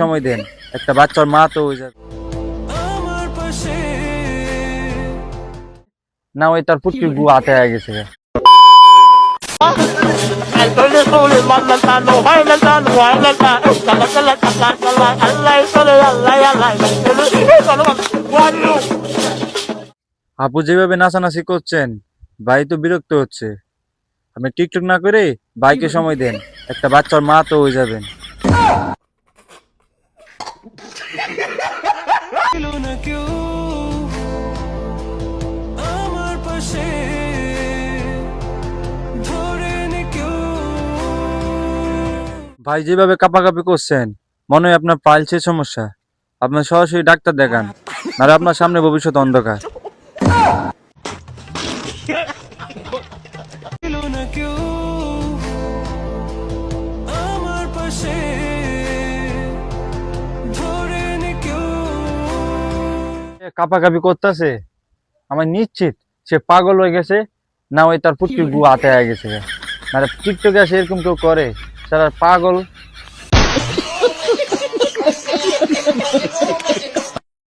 সময় দেন, একটা বাচ্চার মা তো হয়ে যাবে। না ওই তার পুটকির গু হাতে হয়ে গেছে। আপু যেভাবে নাচানাচি করছেন, ভাই তো বিরক্ত হচ্ছে। আপনি টিকটক না করে ভাইকে সময় দেন, একটা বাচ্চার মা তো হয়ে যাবেন। ভাই যেভাবে কাঁপাকাঁপি করছেন, মনে হয় আপনার পাইলসের সমস্যা। আপনার সরাসরি ডাক্তার দেখান, নাহলে আপনার সামনে ভবিষ্যৎ অন্ধকার। কাঁপাকাঁপি করতেছে, আমার নিশ্চিত সে পাগল হয়ে গেছে, না ওই তার পুটকির গু হাতে হয়ে গেছে। না টিকটকে আসে এরকম কেউ করে, তারা পাগল।